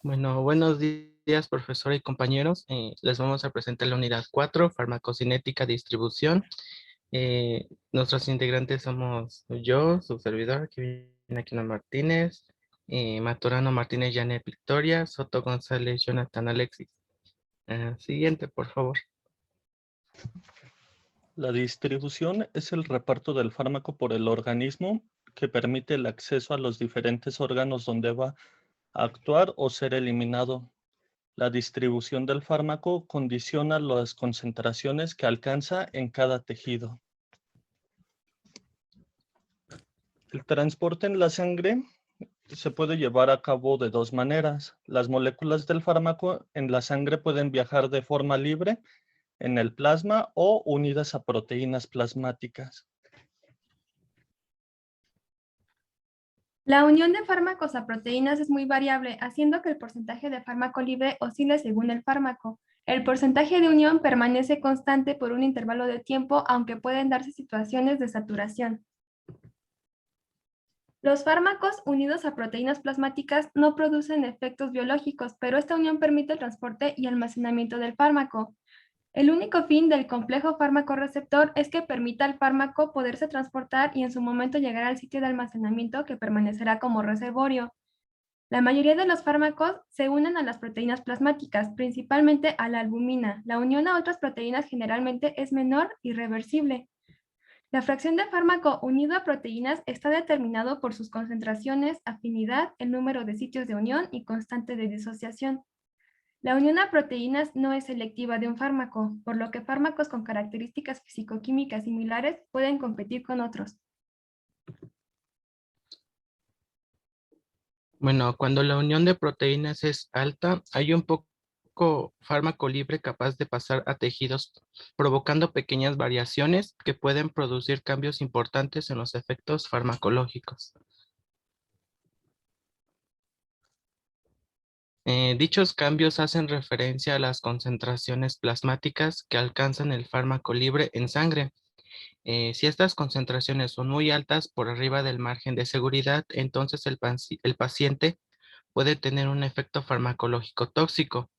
Bueno, buenos días, profesora y compañeros. Les vamos a presentar la unidad 4, farmacocinética distribución. Nuestros integrantes somos yo, su servidor, que viene Aquino Martínez, Maturano Martínez, Janet Victoria, Soto González, Jonathan Alexis. Siguiente, por favor. La distribución es el reparto del fármaco por el organismo que permite el acceso a los diferentes órganos donde va a actuar o ser eliminado. La distribución del fármaco condiciona las concentraciones que alcanza en cada tejido. El transporte en la sangre se puede llevar a cabo de dos maneras. Las moléculas del fármaco en la sangre pueden viajar de forma libre en el plasma o unidas a proteínas plasmáticas. La unión de fármacos a proteínas es muy variable, haciendo que el porcentaje de fármaco libre oscile según el fármaco. El porcentaje de unión permanece constante por un intervalo de tiempo, aunque pueden darse situaciones de saturación. Los fármacos unidos a proteínas plasmáticas no producen efectos biológicos, pero esta unión permite el transporte y almacenamiento del fármaco. El único fin del complejo fármaco-receptor es que permita al fármaco poderse transportar y en su momento llegar al sitio de almacenamiento que permanecerá como reservorio. La mayoría de los fármacos se unen a las proteínas plasmáticas, principalmente a la albumina. La unión a otras proteínas generalmente es menor y reversible. La fracción de fármaco unido a proteínas está determinado por sus concentraciones, afinidad, el número de sitios de unión y constante de disociación. La unión a proteínas no es selectiva de un fármaco, por lo que fármacos con características fisicoquímicas similares pueden competir con otros. Bueno, cuando la unión de proteínas es alta, hay un poco fármaco libre capaz de pasar a tejidos, provocando pequeñas variaciones que pueden producir cambios importantes en los efectos farmacológicos. Dichos cambios hacen referencia a las concentraciones plasmáticas que alcanzan el fármaco libre en sangre. Si estas concentraciones son muy altas por arriba del margen de seguridad, entonces el paciente puede tener un efecto farmacológico tóxico.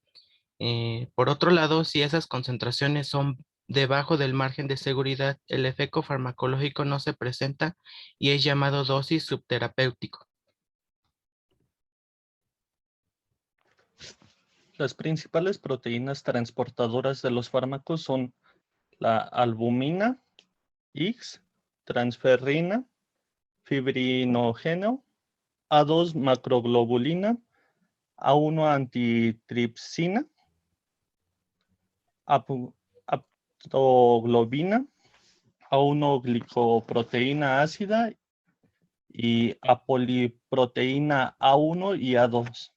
Por otro lado, si esas concentraciones son debajo del margen de seguridad, el efecto farmacológico no se presenta y es llamado dosis subterapéutico. Las principales proteínas transportadoras de los fármacos son la albumina, X, transferrina, fibrinógeno, A2 macroglobulina, A1 antitripsina, aptoglobina, A1 glicoproteína ácida y apoliproteína A1 y A2.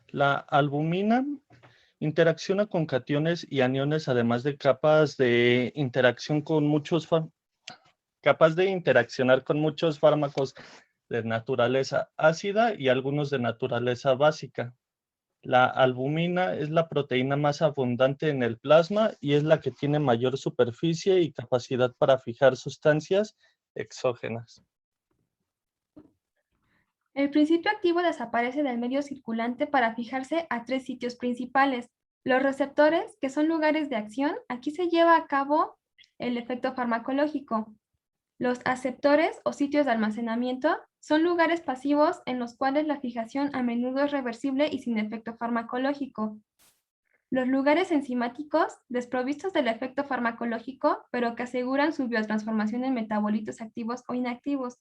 La albumina interacciona con cationes y aniones, además de capaz de interaccionar con muchos fármacos de naturaleza ácida y algunos de naturaleza básica. La albumina es la proteína más abundante en el plasma y es la que tiene mayor superficie y capacidad para fijar sustancias exógenas. El principio activo desaparece del medio circulante para fijarse a tres sitios principales. Los receptores, que son lugares de acción, aquí se lleva a cabo el efecto farmacológico. Los aceptores o sitios de almacenamiento son lugares pasivos en los cuales la fijación a menudo es reversible y sin efecto farmacológico. Los lugares enzimáticos, desprovistos del efecto farmacológico, pero que aseguran su biotransformación en metabolitos activos o inactivos.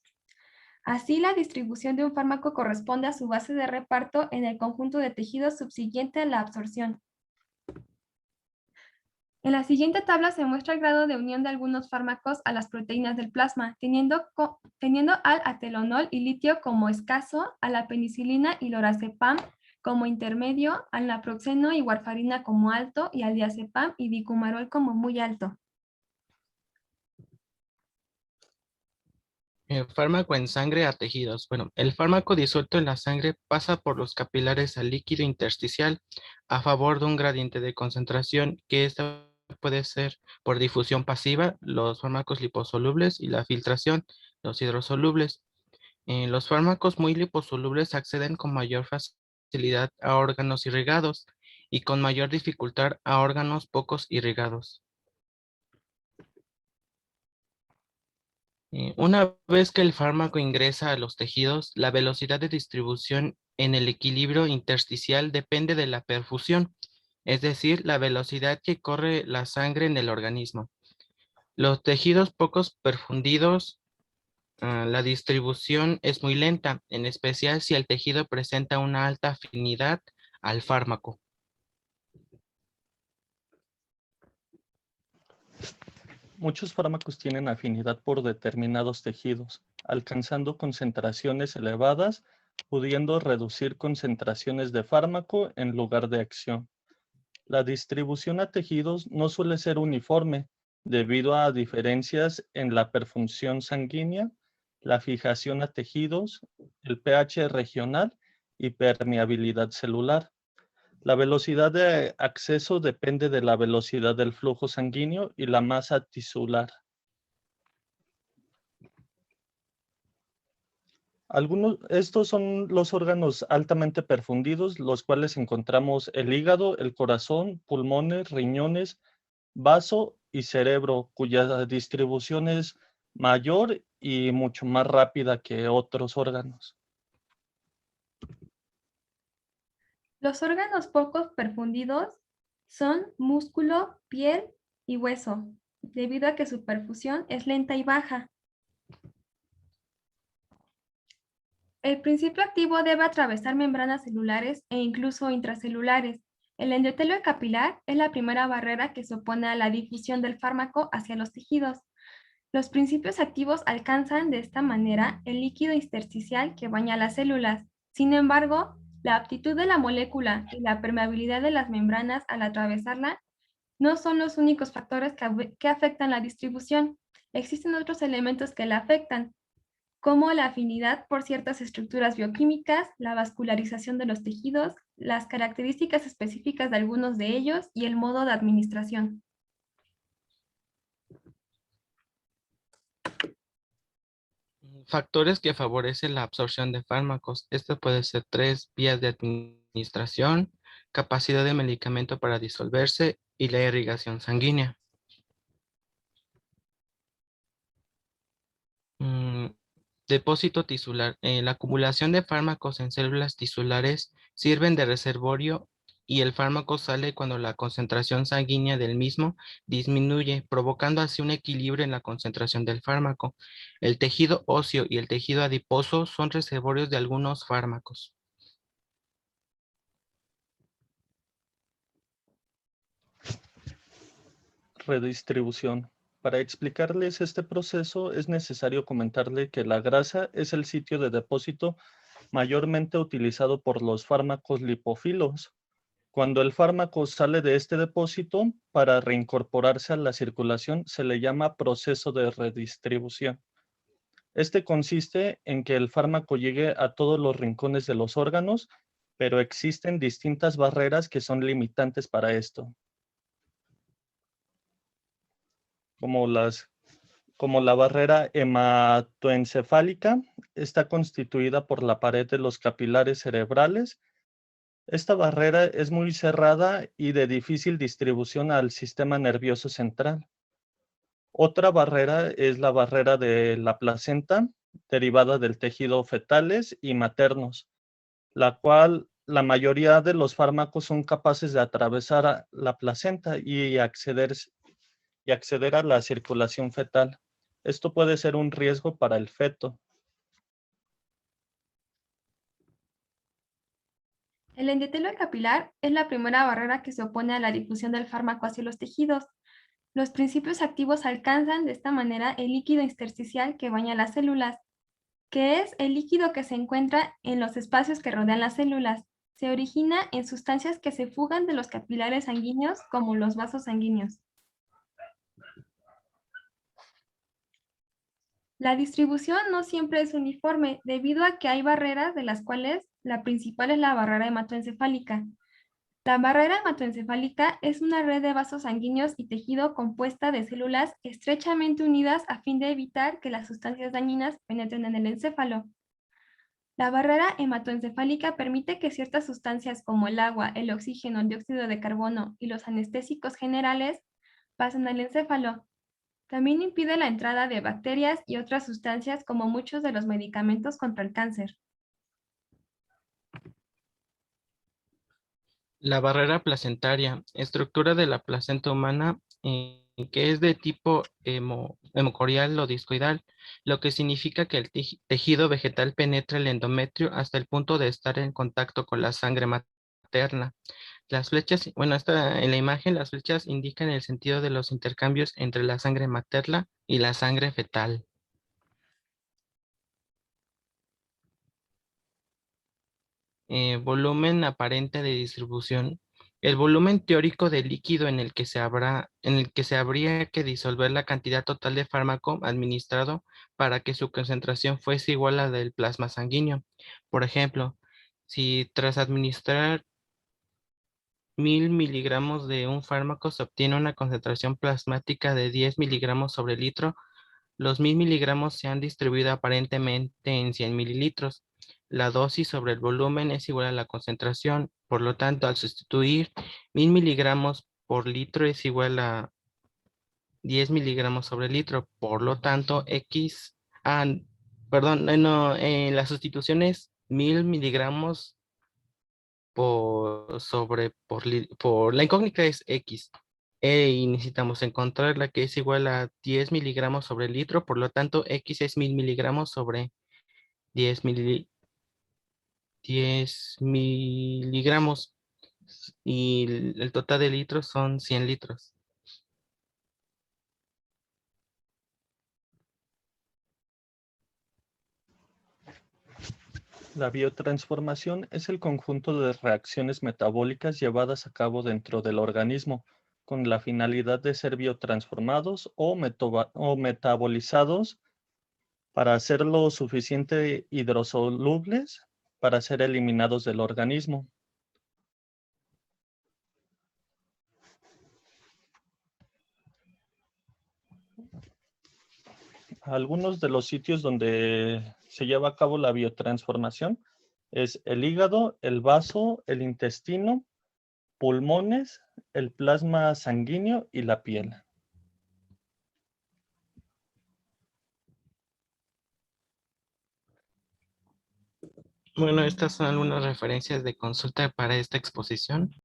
Así, la distribución de un fármaco corresponde a su base de reparto en el conjunto de tejidos subsiguiente a la absorción. En la siguiente tabla se muestra el grado de unión de algunos fármacos a las proteínas del plasma, teniendo al atelonol y litio como escaso, a la penicilina y lorazepam como intermedio, al naproxeno y warfarina como alto y al diazepam y bicumarol como muy alto. Fármaco en sangre a tejidos. Bueno, el fármaco disuelto en la sangre pasa por los capilares al líquido intersticial a favor de un gradiente de concentración que esta puede ser por difusión pasiva, los fármacos liposolubles, y la filtración, los hidrosolubles. Los fármacos muy liposolubles acceden con mayor facilidad a órganos irrigados y con mayor dificultad a órganos pocos irrigados. Una vez que el fármaco ingresa a los tejidos, la velocidad de distribución en el equilibrio intersticial depende de la perfusión, es decir, la velocidad que corre la sangre en el organismo. Los tejidos pocos perfundidos, la distribución es muy lenta, en especial si el tejido presenta una alta afinidad al fármaco. Muchos fármacos tienen afinidad por determinados tejidos, alcanzando concentraciones elevadas, pudiendo reducir concentraciones de fármaco en lugar de acción. La distribución a tejidos no suele ser uniforme debido a diferencias en la perfunción sanguínea, la fijación a tejidos, el pH regional y permeabilidad celular. La velocidad de acceso depende de la velocidad del flujo sanguíneo y la masa tisular. Estos son los órganos altamente perfundidos, los cuales encontramos el hígado, el corazón, pulmones, riñones, vaso y cerebro, cuya distribución es mayor y mucho más rápida que otros órganos. Los órganos poco perfundidos son músculo, piel y hueso, debido a que su perfusión es lenta y baja. El principio activo debe atravesar membranas celulares e incluso intracelulares. El endotelio capilar es la primera barrera que se opone a la difusión del fármaco hacia los tejidos. Los principios activos alcanzan de esta manera el líquido intersticial que baña las células. Sin embargo, la aptitud de la molécula y la permeabilidad de las membranas al atravesarla no son los únicos factores que afectan la distribución. Existen otros elementos que la afectan, como la afinidad por ciertas estructuras bioquímicas, la vascularización de los tejidos, las características específicas de algunos de ellos y el modo de administración. Factores que favorecen la absorción de fármacos. Esto puede ser 3 vías de administración, capacidad de medicamento para disolverse y la irrigación sanguínea. Depósito tisular. La acumulación de fármacos en células tisulares sirven de reservorio y el fármaco sale cuando la concentración sanguínea del mismo disminuye, provocando así un equilibrio en la concentración del fármaco. El tejido óseo y el tejido adiposo son reservorios de algunos fármacos. Redistribución. Para explicarles este proceso es necesario comentarle que la grasa es el sitio de depósito mayormente utilizado por los fármacos lipofilos. Cuando el fármaco sale de este depósito para reincorporarse a la circulación, se le llama proceso de redistribución. Este consiste en que el fármaco llegue a todos los rincones de los órganos, pero existen distintas barreras que son limitantes para esto, como la barrera hematoencefálica. Está constituida por la pared de los capilares cerebrales. Esta barrera es muy cerrada y de difícil distribución al sistema nervioso central. Otra barrera es la barrera de la placenta, derivada del tejido fetales y maternos, la cual la mayoría de los fármacos son capaces de atravesar la placenta y acceder a la circulación fetal. Esto puede ser un riesgo para el feto. El endotelio capilar es la primera barrera que se opone a la difusión del fármaco hacia los tejidos. Los principios activos alcanzan de esta manera el líquido intersticial que baña las células, que es el líquido que se encuentra en los espacios que rodean las células. Se origina en sustancias que se fugan de los capilares sanguíneos, como los vasos sanguíneos. La distribución no siempre es uniforme, debido a que hay barreras de las cuales la principal es la barrera hematoencefálica. La barrera hematoencefálica es una red de vasos sanguíneos y tejido compuesta de células estrechamente unidas a fin de evitar que las sustancias dañinas penetren en el encéfalo. La barrera hematoencefálica permite que ciertas sustancias como el agua, el oxígeno, el dióxido de carbono y los anestésicos generales pasen al encéfalo. También impide la entrada de bacterias y otras sustancias como muchos de los medicamentos contra el cáncer. La barrera placentaria, estructura de la placenta humana que es de tipo hemocorial o discoidal, lo que significa que el tejido vegetal penetra el endometrio hasta el punto de estar en contacto con la sangre materna. Las flechas, bueno, en la imagen las flechas indican el sentido de los intercambios entre la sangre materna y la sangre fetal. Volumen aparente de distribución. El volumen teórico del líquido en el que se habría que disolver la cantidad total de fármaco administrado para que su concentración fuese igual a la del plasma sanguíneo. Por ejemplo, si tras administrar 1000 miligramos de un fármaco se obtiene una concentración plasmática de 10 miligramos sobre litro, los 1000 miligramos se han distribuido aparentemente en 100 mililitros. La dosis sobre el volumen es igual a la concentración. Por lo tanto, al sustituir 1000 miligramos por litro es igual a 10 miligramos sobre litro. Por lo tanto, ah, perdón, no, la sustitución es 1000 miligramos la incógnita es X. Y necesitamos encontrar la que es igual a 10 miligramos sobre litro, por lo tanto, X es 1000 miligramos sobre 10 10 miligramos y el total de litros son 100 litros. La biotransformación es el conjunto de reacciones metabólicas llevadas a cabo dentro del organismo con la finalidad de ser biotransformados o metabolizados para ser lo suficiente hidrosolubles para ser eliminados del organismo. Algunos de los sitios donde se lleva a cabo la biotransformación es el hígado, el vaso, el intestino, pulmones, el plasma sanguíneo y la piel. Bueno, estas son algunas referencias de consulta para esta exposición.